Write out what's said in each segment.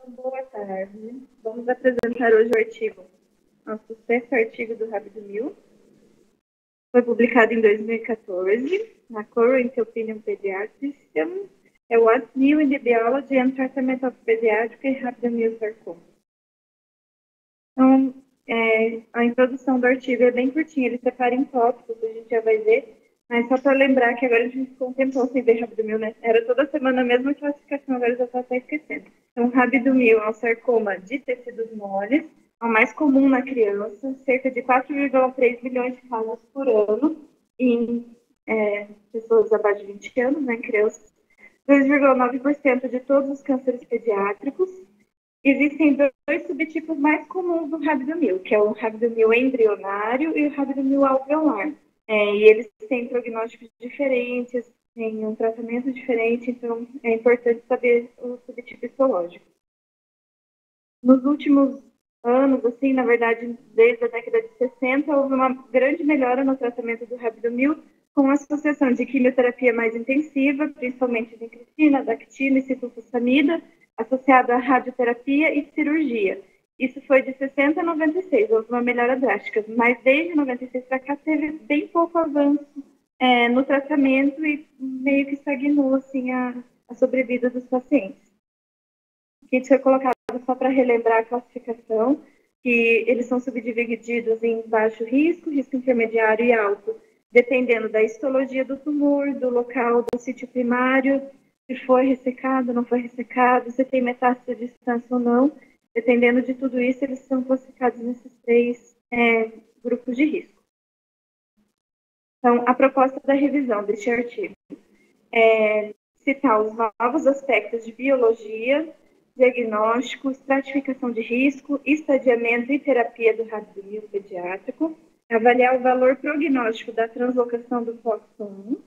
Boa tarde. Vamos apresentar hoje o artigo, nosso sexto artigo do Rabdomil. Foi publicado em 2014 na Current Opinion Pediatrician. É What's New in the Biology and Treatment of Pediatric Rabdomil Sarcoma. Então, a introdução do artigo é bem curtinha, ele separa em tópicos, a gente já vai ver. Mas só para lembrar que agora a gente ficou um tempão sem ver Rabdomil, né? Era toda semana a mesma classificação, agora já está até esquecendo. Então, Rabdomil é um sarcoma de tecidos moles, é o mais comum na criança, cerca de 4,3 milhões de casos por ano em pessoas abaixo de 20 anos, né, crianças. 2,9% de todos os cânceres pediátricos. Existem dois subtipos mais comuns do rabdomil, que é o rabdomil embrionário e o rabdomil alveolar. E eles têm prognósticos diferentes, têm um tratamento diferente, então é importante saber o subtipo histológico. Nos últimos anos, assim, na verdade, desde a década de 60, houve uma grande melhora no tratamento do rabdomil, com a associação de quimioterapia mais intensiva, principalmente de incretina, dactina e citofosfamida, associada à radioterapia e cirurgia. Isso foi de 60 a 96, houve uma melhora drástica, mas desde 96 para cá teve bem pouco avanço no tratamento e meio que estagnou assim, a sobrevida dos pacientes. Aqui foi colocado só para relembrar a classificação, que eles são subdivididos em baixo risco, risco intermediário e alto, dependendo da histologia do tumor, do local do sítio primário, se foi ressecado, não foi ressecado, se tem metástase à distância ou não. Dependendo de tudo isso, eles são classificados nesses três grupos de risco. Então, a proposta da revisão deste artigo é citar os novos aspectos de biologia, diagnóstico, estratificação de risco, estadiamento e terapia do rabdomil pediátrico, avaliar o valor prognóstico da translocação do FOXO1,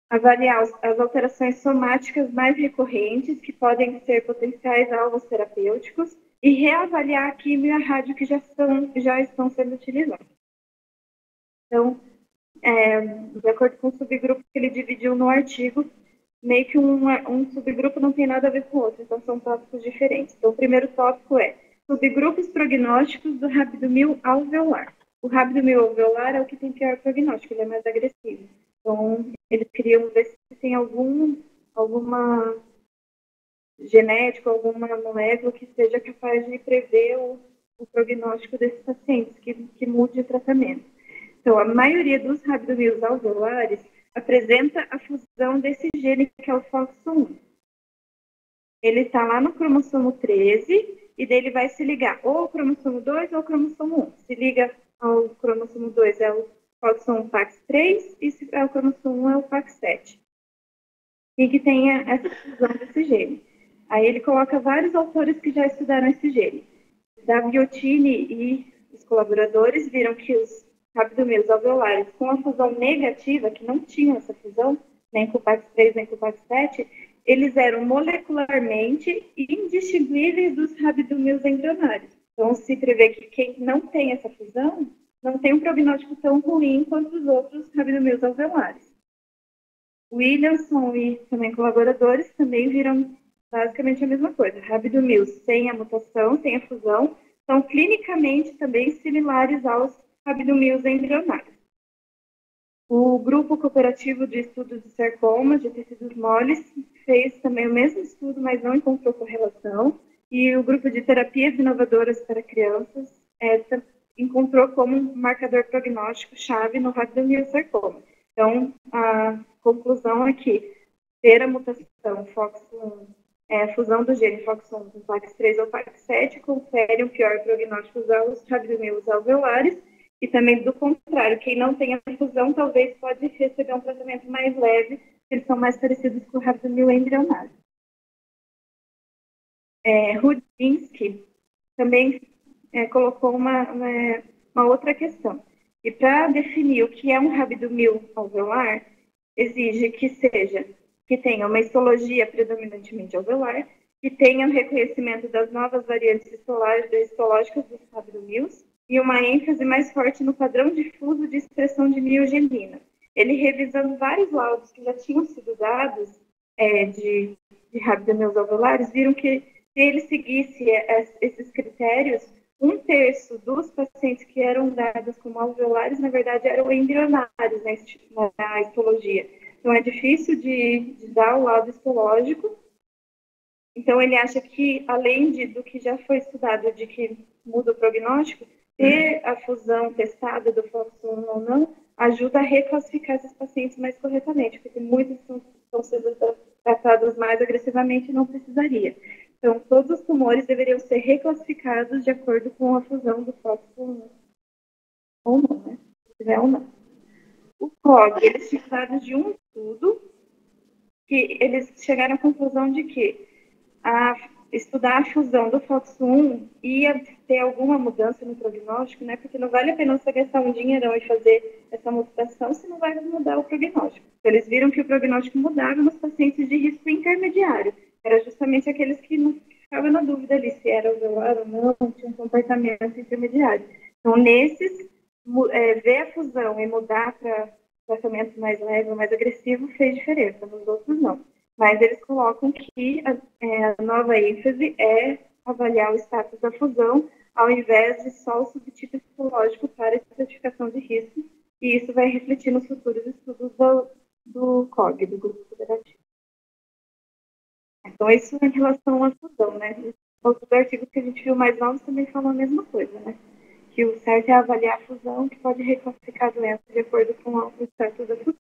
avaliar as alterações somáticas mais recorrentes, que podem ser potenciais alvos terapêuticos, e reavaliar a quimio e a rádio que já estão sendo utilizados. Então, de acordo com o subgrupo que ele dividiu no artigo, meio que um subgrupo não tem nada a ver com o outro, então são tópicos diferentes. Então, o primeiro tópico é subgrupos prognósticos do rabdomil alveolar. O rabdomil alveolar é o que tem pior prognóstico, ele é mais agressivo. Então, eles queriam ver se tem alguma genética, alguma molécula que seja capaz de prever o prognóstico desses pacientes, que mude o tratamento. Então, a maioria dos rabdomils alveolares apresenta a fusão desse gene que é o FOXO1. Ele está lá no cromossomo 13 e dele vai se ligar ou ao cromossomo 2 ou ao cromossomo 1. Se liga ao cromossomo 2 é o FOXO1 PAX3 e se é o cromossomo 1 é o PAX7. E que tenha essa fusão desse gene. Aí ele coloca vários autores que já estudaram esse gene. Daviottini e os colaboradores viram que os rabdomils alveolares com a fusão negativa, que não tinham essa fusão, nem com o PAX3 nem com o PAX7, eles eram molecularmente indistinguíveis dos rabdomils embrionários. Então, se prevê que quem não tem essa fusão não tem um prognóstico tão ruim quanto os outros rabdomils alveolares. Williamson e também colaboradores também viram basicamente a mesma coisa. Rabdomils sem a mutação, sem a fusão, são clinicamente também similares aos rabdomils embrionários. O Grupo Cooperativo de Estudos de Sarcomas de Tecidos Moles fez também o mesmo estudo, mas não encontrou correlação. E o Grupo de Terapias Inovadoras para Crianças encontrou como um marcador prognóstico chave no rabdomilsarcoma. Então, a conclusão é que ter a mutação FOXO1, a fusão do gene FOXO1 com PAX3 ou PAX7 confere um pior prognóstico aos rabdomils alveolares. E também, do contrário, quem não tem a fusão talvez pode receber um tratamento mais leve, eles são mais parecidos com o rabdomil embrionário. Rudzinski também colocou uma outra questão. E para definir o que é um rabdomil alveolar, exige que tenha uma histologia predominantemente alveolar, que tenha o reconhecimento das novas variantes histológicas dos rabdomils, e uma ênfase mais forte no padrão difuso de expressão de miogenina. Ele, revisando vários laudos que já tinham sido dados de rabdomils alveolares, viram que se ele seguisse esses critérios, 1/3 dos pacientes que eram dados como alveolares, na verdade, eram embrionários na histologia. Então, é difícil de dar o laudo histológico. Então, ele acha que, além do que já foi estudado, de que muda o prognóstico, ter a fusão testada do FOXO1 ou não, ajuda a reclassificar esses pacientes mais corretamente, porque muitos estão sendo tratados mais agressivamente e não precisaria. Então, todos os tumores deveriam ser reclassificados de acordo com a fusão do FOXO1 ou não, né? Se tiver ou não. O COG, eles tiraram de um estudo que eles chegaram à conclusão de que estudar a fusão do FOXO1 ia ter alguma mudança no prognóstico, né? Porque não vale a pena você gastar um dinheirão e fazer essa mutação se não vai mudar o prognóstico. Então, eles viram que o prognóstico mudava nos pacientes de risco intermediário. Era justamente aqueles que não ficavam na dúvida ali se era alveolar ou não, tinha um comportamento intermediário. Então, nesses, ver a fusão e mudar para tratamento mais leve ou mais agressivo fez diferença, nos outros não. Mas eles colocam que a nova ênfase é avaliar o status da fusão, ao invés de só o subtipo histológico para a estratificação de risco, e isso vai refletir nos futuros estudos do COG, do grupo federativo. Então, isso em relação à fusão, né? Os artigos que a gente viu mais novos também falam a mesma coisa, né? Que o certo é avaliar a fusão, que pode reclassificar a doença de acordo com o status da fusão.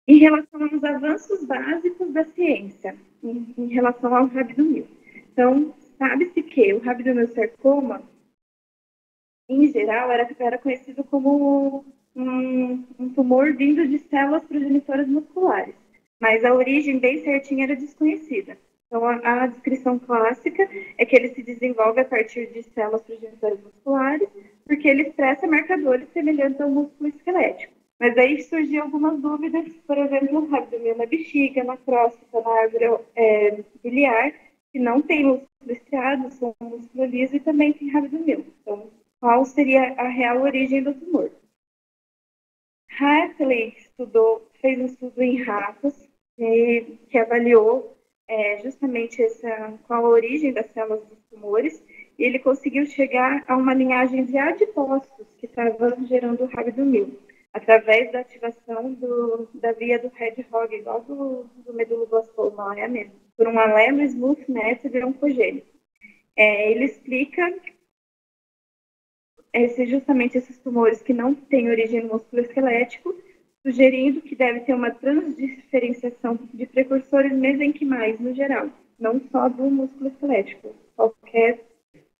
Em relação aos avanços básicos da ciência, em relação ao rabdomil. Então, sabe-se que o rabdomilsarcoma, em geral, era conhecido como um tumor vindo de células progenitoras musculares, mas a origem bem certinha era desconhecida. Então, a descrição clássica é que ele se desenvolve a partir de células progenitoras musculares, porque ele expressa marcadores semelhantes ao músculo esquelético. Mas aí surgiam algumas dúvidas, por exemplo, rabdomil na bexiga, na próstata, na árvore biliar, que não tem músculo estriado, são músculo liso e também tem rabdomil. Então, qual seria a real origem do tumor? Hartley fez um estudo em ratos que avaliou justamente qual a origem das células dos tumores, e ele conseguiu chegar a uma linhagem de adipócitos que estavam gerando rabdomil, através da ativação da via do Hedgehog, igual do meduloblastoma, é a mesma, por um alelo smooth net oncogênico. Ele explica justamente esses tumores que não têm origem no músculo esquelético, sugerindo que deve ter uma transdiferenciação de precursores mesenquimais no geral, não só do músculo esquelético. Qualquer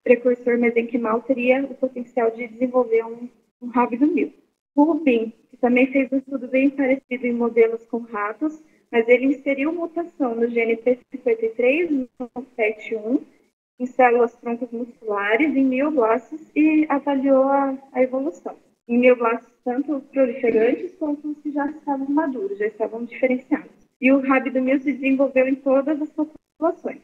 precursor mesenquimal teria o potencial de desenvolver um rabdomil. Rubin, que também fez um estudo bem parecido em modelos com ratos, mas ele inseriu mutação no gene P53, no FET1, em células troncos musculares, em mioblastos, e avaliou a evolução. Em mioblastos tanto proliferantes quanto os que já estavam maduros, já estavam diferenciados. E o rabdomil se desenvolveu em todas as populações.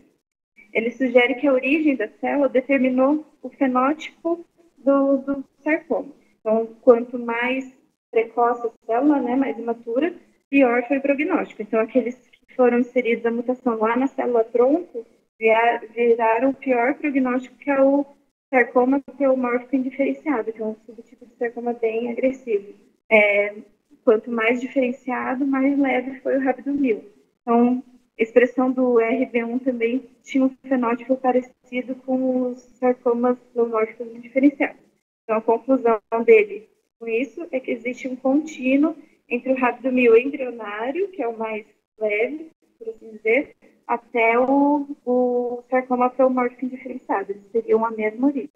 Ele sugere que a origem da célula determinou o fenótipo do sarcoma. Então, quanto mais precoce a célula, né, mais imatura, pior foi o prognóstico. Então, aqueles que foram inseridos a mutação lá na célula tronco viraram o pior prognóstico, que é o sarcoma pleomórfico indiferenciado, que é um subtipo de sarcoma bem agressivo. Quanto mais diferenciado, mais leve foi o rabdomil. Então, a expressão do RB1 também tinha um fenótipo parecido com os sarcomas pleomórficos indiferenciados. Então, a conclusão dele com isso é que existe um contínuo entre o rabdomil embrionário, que é o mais leve, por assim dizer, até o sarcoma pleomórfico indiferenciado. Eles teriam a mesma origem.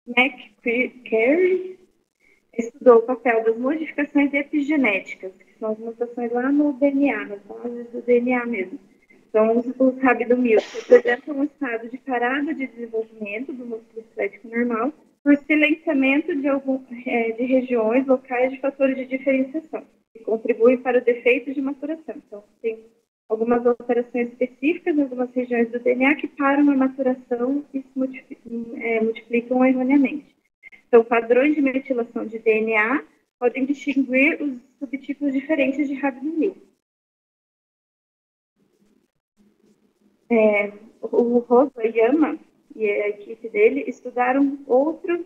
McCary estudou o papel das modificações epigenéticas, que são as mutações lá no DNA, nas bases do DNA mesmo. Então, os rabdomil representam um estado de parada de desenvolvimento do músculo esquelético normal por silenciamento de regiões locais de fatores de diferenciação, que contribuem para o defeito de maturação. Então, tem algumas alterações específicas em algumas regiões do DNA que param a maturação e se multiplicam erroneamente. Então, padrões de metilação de DNA podem distinguir os subtipos diferentes de rabdomil. O Rosa Yama e a equipe dele estudaram outra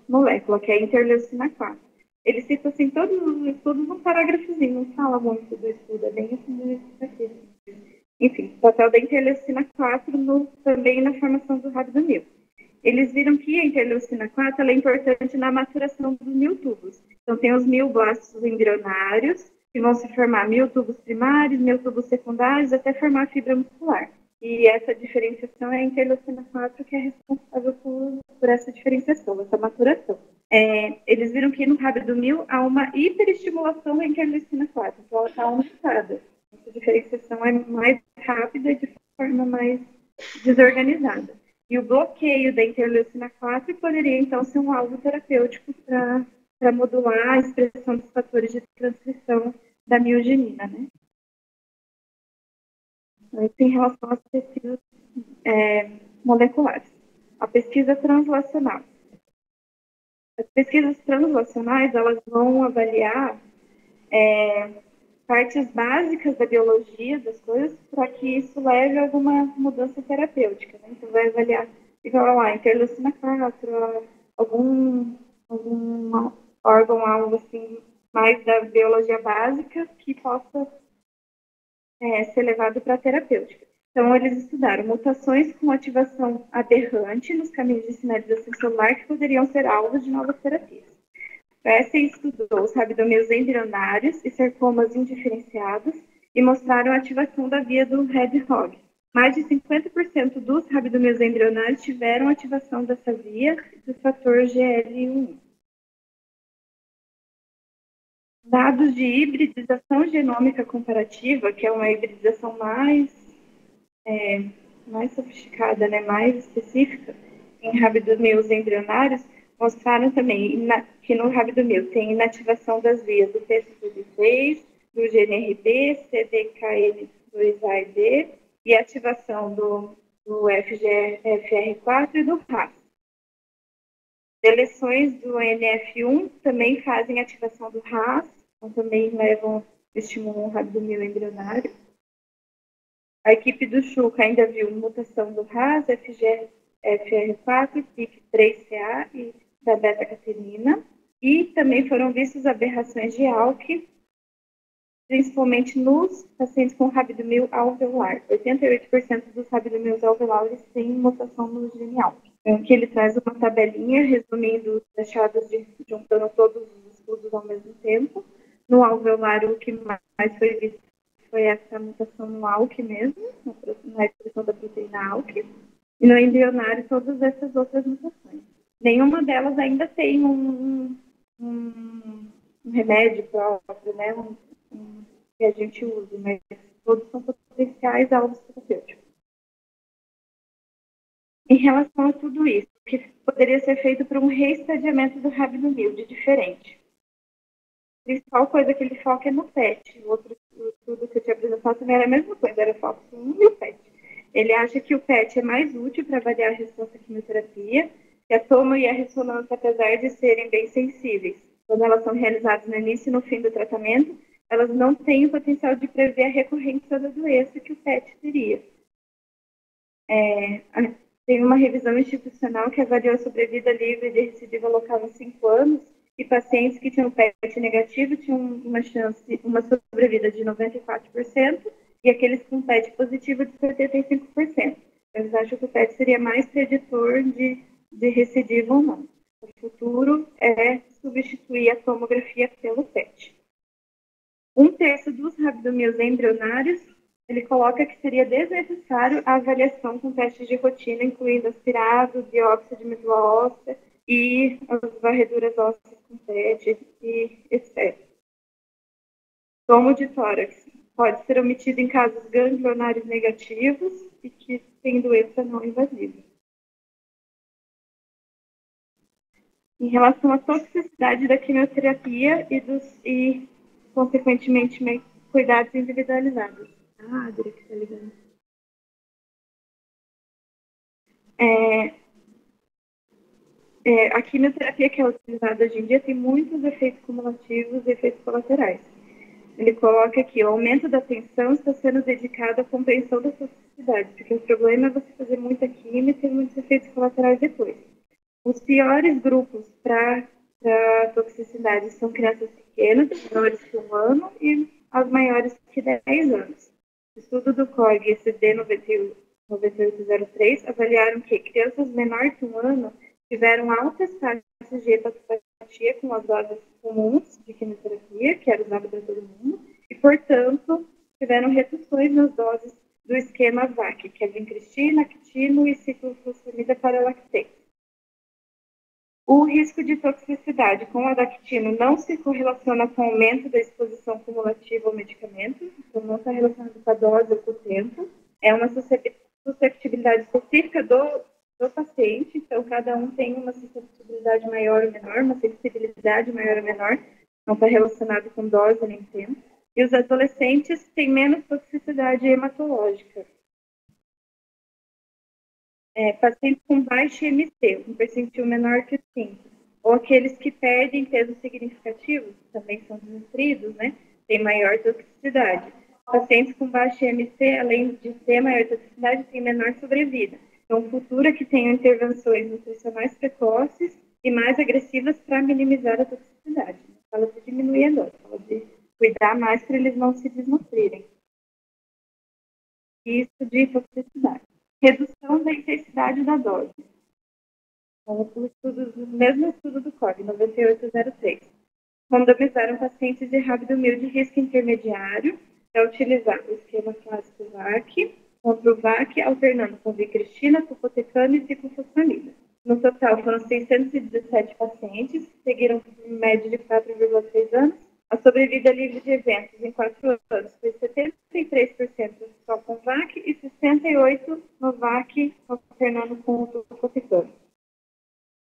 molécula, que é a interleucina 4. Ele cita assim, todos os estudos num parágrafozinho, não fala muito do estudo, é bem assim, aqui. Enfim, o papel da interleucina 4 também na formação do rabdomil. Eles viram que a interleucina 4 ela é importante na maturação dos miotubos. Então, tem os mioblastos embrionários, que vão se formar miotubos primários, miotubos secundários, até formar fibra muscular. E essa diferenciação é a interleucina 4 que é responsável por essa diferenciação, essa maturação. Eles viram que no rabdomil há uma hiperestimulação da interleucina 4, então ela está aumentada. Essa diferenciação é mais rápida e de forma mais desorganizada. E o bloqueio da interleucina 4 poderia, então, ser um alvo terapêutico para modular a expressão dos fatores de transcrição da miogenina, né? Isso em relação às pesquisas moleculares. A pesquisa translacional. As pesquisas translacionais, elas vão avaliar partes básicas da biologia das coisas para que isso leve a alguma mudança terapêutica. Né? Então, vai avaliar, igual lá, interleucina 4, algum órgão, algo assim, mais da biologia básica que possa ser levado para a terapêutica. Então, eles estudaram mutações com ativação aberrante nos caminhos de sinalização celular que poderiam ser alvos de novas terapias. Presley estudou os rabdomios embrionários e sarcomas indiferenciados e mostraram a ativação da via do Hedgehog. Mais de 50% dos rabdomios embrionários tiveram ativação dessa via do fator GL1. Dados de hibridização genômica comparativa, que é uma hibridização mais sofisticada, né, mais específica, em rabdomios embrionários, mostraram também que no rabdomil tem inativação das vias do P53, do GNRB, CDKN2A e B, e ativação do FGFR4 e do RAS. Deleções do NF1 também fazem ativação do RAS, então também estimulam o rabdomil embrionário. A equipe do Chuca ainda viu mutação do RAS, FGFR4, PIK3CA e da beta-catenina. E também foram vistas aberrações de ALK, principalmente nos pacientes com rabdomil alveolar. 88% dos rabdomils alveolares têm mutação no gene ALK. Então, aqui ele traz uma tabelinha resumindo os achados juntando todos os estudos ao mesmo tempo. No alveolar, o que mais foi visto foi essa mutação no ALK mesmo, na expressão da proteína ALK. E no embrionário, todas essas outras mutações. Nenhuma delas ainda tem um remédio próprio, né, que a gente usa, mas todos são potenciais alvos terapêuticos. Em relação a tudo isso, o que poderia ser feito por um reestadiamento do rabdomil de diferente. A principal coisa que ele foca é no PET. O outro estudo que eu tinha apresentado também era a mesma coisa, era foco 1 e o PET. Ele acha que o PET é mais útil para avaliar a resposta à quimioterapia, que a toma e a ressonância, apesar de serem bem sensíveis, quando elas são realizadas no início e no fim do tratamento, elas não têm o potencial de prever a recorrência da doença que o PET teria. Tem uma revisão institucional que avaliou a sobrevida livre de recidiva local em 5 anos, e pacientes que tinham PET negativo tinham uma sobrevida de 94%, e aqueles com PET positivo de 75%. Eles acham que o PET seria mais preditor de recidiva ou não. O futuro é substituir a tomografia pelo PET. 1/3 dos rabdomios embrionários, ele coloca que seria desnecessário a avaliação com testes de rotina, incluindo aspirado, biópsia de medula óssea e as varreduras ósseas com PET e etc. Tomo de tórax pode ser omitido em casos ganglionários negativos e que têm doença não invasiva. Em relação à toxicidade da quimioterapia e consequentemente, cuidados individualizados. Ah, a Adri que está ligando. A quimioterapia que é utilizada hoje em dia tem muitos efeitos cumulativos e efeitos colaterais. Ele coloca aqui, o aumento da tensão está sendo dedicado à compreensão da toxicidade, porque o problema é você fazer muita química e ter muitos efeitos colaterais depois. Os piores grupos para toxicidade são crianças pequenas, menores que 1 ano, e as maiores que 10 anos. O estudo do COG SD 9803 avaliaram que crianças menores que 1 ano tiveram altas taxas de hepatopatia com as doses comuns de quimioterapia, que era usada para todo mundo, e, portanto, tiveram reduções nas doses do esquema VAC, que é vincristina, actino e ciclofosfamida para lactase. O risco de toxicidade com a dactino não se correlaciona com o aumento da exposição cumulativa ao medicamento, então não está relacionado com a dose ou com o tempo. É uma susceptibilidade específica do paciente, então cada um tem uma susceptibilidade maior ou menor, uma sensibilidade maior ou menor, não está relacionado com dose nem tempo. E os adolescentes têm menos toxicidade hematológica. Pacientes com baixo IMC, um percentil menor que 5, ou aqueles que perdem peso significativo, também são desnutridos, né? Tem maior toxicidade. Pacientes com baixo IMC, além de ter maior toxicidade, têm menor sobrevida. Então, futura que tenham intervenções nutricionais precoces e mais agressivas para minimizar a toxicidade. Não fala de diminuir a dose, fala de cuidar mais para eles não se desnutrirem. Isso de toxicidade. Redução da intensidade da dose. O mesmo estudo do COG, 9803. Randomizaram pacientes de rabdomil de risco intermediário para utilizar o esquema clássico VAC contra o VAC, alternando com vincristina, tupotecano e ciclofosfamida. No total, foram 617 pacientes, seguiram por média de 4,3 anos. A sobrevida livre de eventos em 4 anos foi 73% só com VAC e 68% no VAC, alternando com o tupotecano.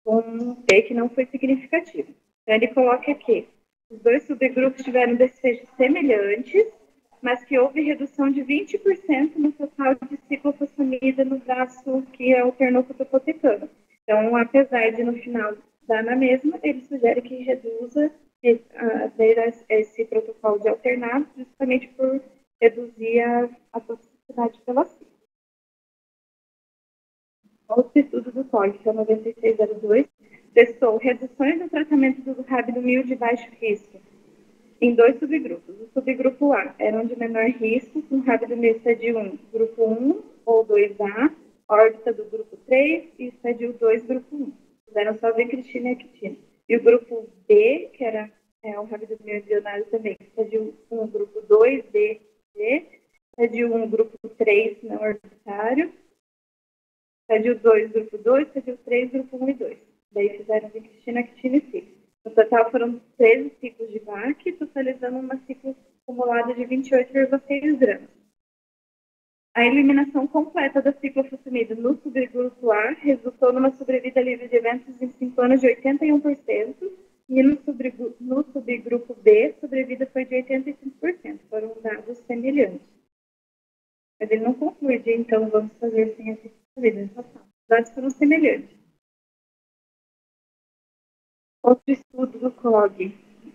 Um P que não foi significativo. Então, ele coloca aqui, os dois subgrupos tiveram desfechos semelhantes, mas que houve redução de 20% no total de ciclofosfamida no braço que alternou com o tupotecano. Então, apesar de no final dar na mesma, ele sugere que reduza esse protocolo de alternado, justamente por reduzir a toxicidade pela ciclo. Outro estudo do COG, que é o 9602, testou reduções no tratamento do rabdomil de baixo risco em 2 subgrupos. O subgrupo A era de menor risco, com rabdomil estadio 1, grupo 1 ou 2A, órbita do grupo 3 e estadio 2, grupo 1. Fizeram só vincristina e actina. E o grupo B, que era o rabdomil embrionário também, estadio 1, grupo 2, B, C, estadio 1, grupo 3, não orbitário, estadio 2, grupo 2, estadio 3, grupo 1 e 2. Daí fizeram vincristina, actina e ciclo. No total foram 13 ciclos de VAC, totalizando uma ciclo acumulada de 28,6 gramas. A eliminação completa da ciclofosfamida no subgrupo A resultou numa sobrevida livre de eventos em 5 anos de 81%, e no subgrupo B, a sobrevida foi de 85%. Foram dados semelhantes. Mas ele não conclui de, então, vamos fazer sem a ciclofosfamida. Os dados foram semelhantes. Outro estudo do COG,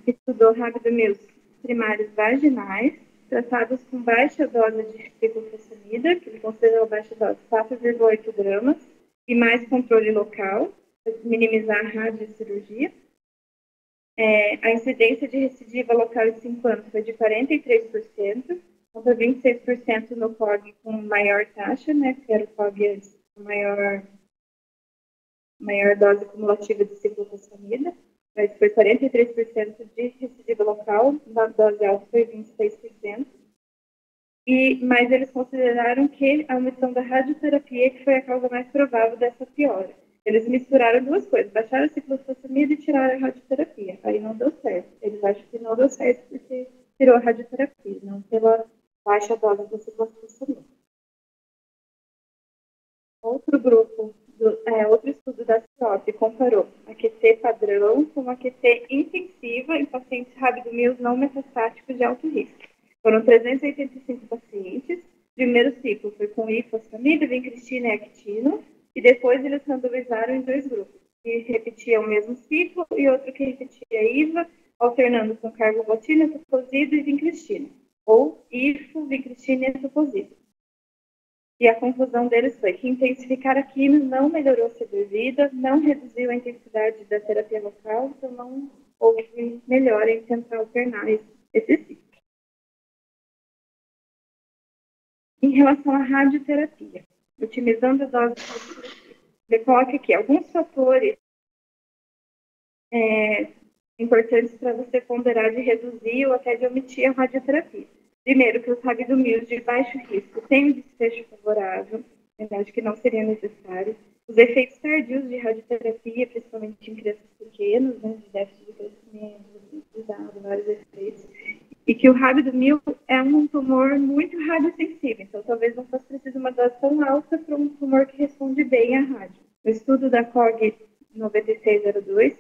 que estudou rabdomil primários vaginais, tratados com baixa dose de ciclofosfamida, que ele considerou baixa dose 4,8 gramas, e mais controle local, para minimizar a radiocirurgia. A incidência de recidiva local em 5 anos foi de 43%, contra 26% no COG com maior taxa, né, que era o COG antes, com maior dose cumulativa de ciclofosfamida, mas foi 43% de recidiva local, na dose alta foi 26%. Mas eles consideraram que a omissão da radioterapia que foi a causa mais provável dessa piora. Eles misturaram duas coisas, baixaram a ciclofosfamida e tiraram a radioterapia. Aí não deu certo. Eles acham que não deu certo porque tirou a radioterapia, não pela baixa dose da ciclofosfamida. Outro estudo da CIOP comparou a QT padrão com a QT intensiva em pacientes rabdomil não metastáticos de alto risco. Foram 385 pacientes. O primeiro ciclo foi com ifosfamida, vincristina e actino, e depois eles randomizaram em 2 grupos. que repetia o mesmo ciclo e outro que repetia IVA, alternando com carbobotina, etoposida e vincristina, ou IFO, vincristina e etoposida. E a conclusão deles foi que intensificar a quimio não melhorou a sobrevida, não reduziu a intensidade da terapia local, então não houve melhora em tentar alternar esse ciclo. Em relação à radioterapia, otimizando a dose de radioterapia, ele coloca aqui alguns fatores importantes para você ponderar de reduzir ou até de omitir a radioterapia. Primeiro, que os rabdomios de baixo risco têm um desfecho favorável, verdade que não seria necessário. Os efeitos tardios de radioterapia, principalmente em crianças pequenas, né, de déficit de crescimento, vários efeitos, e que o rabdomil é um tumor muito radiosensível, então talvez não fosse preciso uma dose tão alta para um tumor que responde bem à rádio. O estudo da COG 9602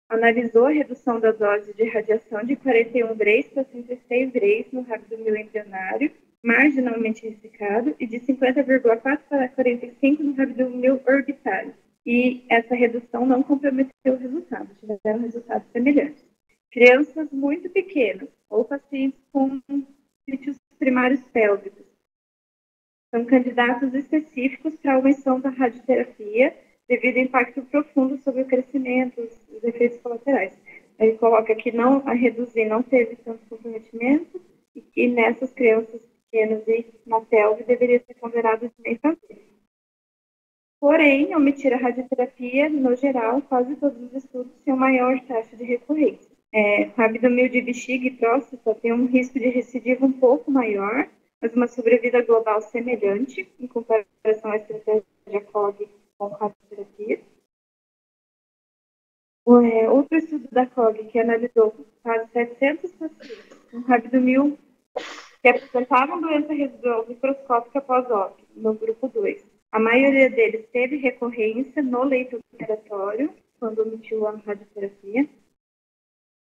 analisou a redução da dose de radiação de 41 grays para 36 grays no rabdomil embrionário, marginalmente ressecado, e de 50,4 para 45 no rabdomil orbitário. E essa redução não comprometeu o resultado, tiveram resultados semelhantes. Crianças muito pequenas ou pacientes com sítios primários pélvicos são candidatos específicos para a omissão da radioterapia devido ao impacto profundo sobre o crescimento, os efeitos colaterais. Ele coloca que não, a reduzir não teve tanto comprometimento e que nessas crianças pequenas e na pelve deveria ser ponderado de nem fazer. Porém, omitir a radioterapia, no geral, quase todos os estudos têm uma maior taxa de recorrência. Rabdomil de bexiga e próstata tem um risco de recidiva um pouco maior, mas uma sobrevida global semelhante em comparação à estratégia COG com radioterapia. Outro estudo da COG que analisou quase 700 pacientes com rabdomil que apresentavam doença residual microscópica pós-ópio, no grupo 2. A maioria deles teve recorrência no leito operatório, quando omitiu a radioterapia.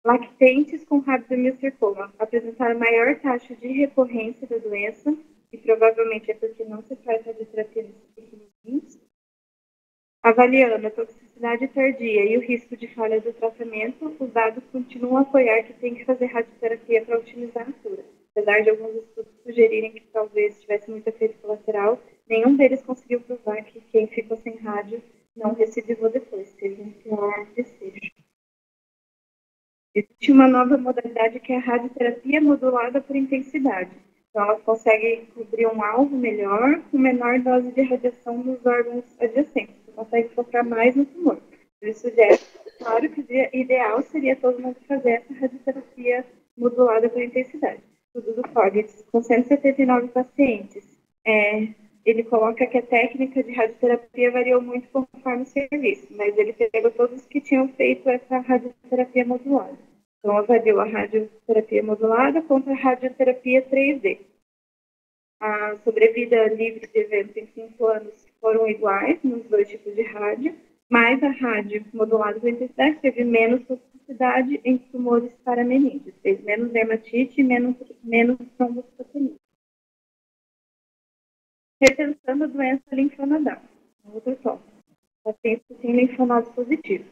Lactentes com rabdomilsarcoma apresentaram maior taxa de recorrência da doença, e provavelmente é porque não se faz radioterapia nesses pequenininhos. Avaliando a toxicidade tardia e o risco de falha do tratamento, os dados continuam a apoiar que tem que fazer radioterapia para otimizar a cura. Apesar de alguns estudos sugerirem que talvez tivesse muito efeito colateral, nenhum deles conseguiu provar que quem ficou sem rádio não recidivou depois, teve um pior desfecho. Existe uma nova modalidade que é a radioterapia modulada por intensidade. Então, ela consegue cobrir um alvo melhor com menor dose de radiação nos órgãos adjacentes. Você consegue focar mais no tumor. Ele sugere, claro, que o ideal seria todo mundo fazer essa radioterapia modulada por intensidade. Estudo do COGITS, com 179 pacientes. Ele coloca que a técnica de radioterapia variou muito conforme o serviço, mas ele pegou todos que tinham feito essa radioterapia modulada. Então, avaliou a radioterapia modulada contra a radioterapia 3D. A sobrevida livre de eventos em 5 anos foram iguais nos dois tipos de rádio, mas a rádio modulada por intensidade teve menos toxicidade em tumores paramenídeos, fez menos dermatite e menos trombocitopenia. Repensando a doença linfonodal, outro tópico, pacientes que têm linfonodos positivos.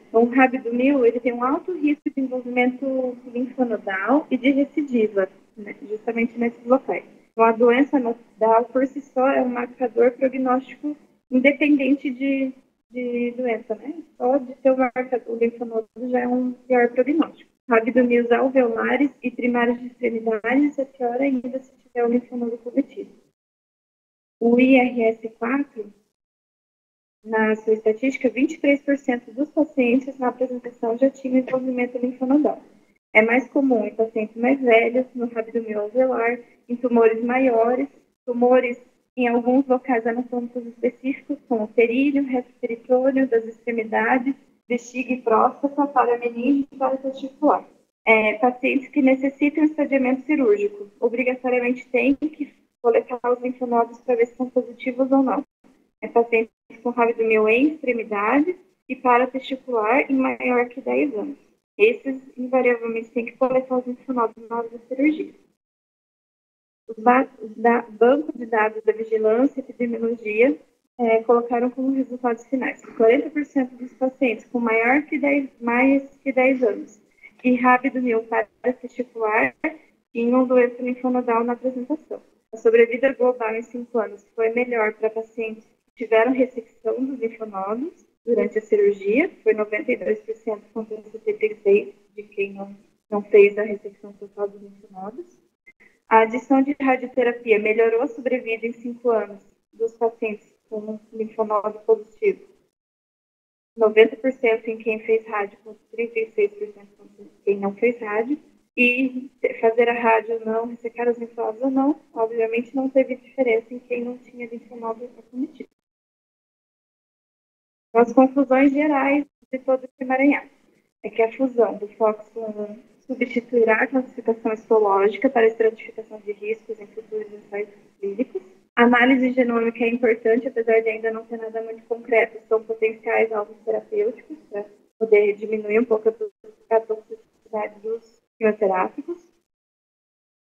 Então, o rabdomil ele tem um alto risco de desenvolvimento linfonodal e de recidiva, né, justamente nesses locais. Então, a doença nodal, por si só, é um marcador prognóstico independente de doença, né? Só de ter o marcador linfonodo já é um pior prognóstico. Rabdomil alveolares e primários de extremidades é pior ainda se tiver o linfonodo positivo. O IRS-4, na sua estatística, 23% dos pacientes na apresentação já tinham envolvimento linfonodal. É mais comum em pacientes mais velhos, no rabdomil alveolar, em tumores maiores, tumores em alguns locais anatômicos específicos, como períneum, reto peritônio, das extremidades, bexiga e próstata, parameningite e paratesticular. Pacientes que necessitam estadiamento cirúrgico, obrigatoriamente têm que coletar os linfonodos para ver se são positivos ou não. Pacientes com rabdomil em extremidades e paratesticular em maior que 10 anos. Esses, invariavelmente, têm que coletar os linfonodos na hora da cirurgia. Os bancos de dados da vigilância e epidemiologia colocaram como resultados finais que 40% dos pacientes com mais que 10 anos e rápido mil paracesticular tinham doença linfonodal na apresentação. A sobrevida global em 5 anos foi melhor para pacientes que tiveram ressecção dos linfonodos durante a cirurgia, foi 92% contra 76% de quem não fez a ressecção total dos linfonodos. A adição de radioterapia melhorou a sobrevida em 5 anos dos pacientes com linfonodo positivo. 90% em quem fez rádio, contra 36% em quem não fez rádio. E fazer a rádio não, ressecar os linfonodos ou não, obviamente não teve diferença em quem não tinha linfonodo acometido. Então, as conclusões gerais de todo esse emaranhado é que a fusão do FOXP1 substituirá a classificação histológica para a estratificação de riscos em futuros ensaios clínicos. A análise genômica é importante, apesar de ainda não ter nada muito concreto. São potenciais alvos terapêuticos para poder diminuir um pouco a toxicidade dos quimioterápicos.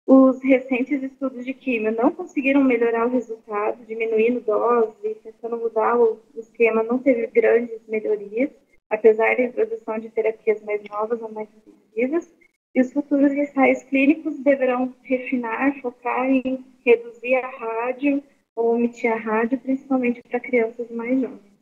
Os recentes estudos de quimio não conseguiram melhorar o resultado, diminuindo dose, tentando mudar o esquema, não teve grandes melhorias, apesar da introdução de terapias mais novas ou mais intensivas. E os futuros ensaios clínicos deverão refinar, focar em reduzir a rádio ou omitir a rádio, principalmente para crianças mais jovens.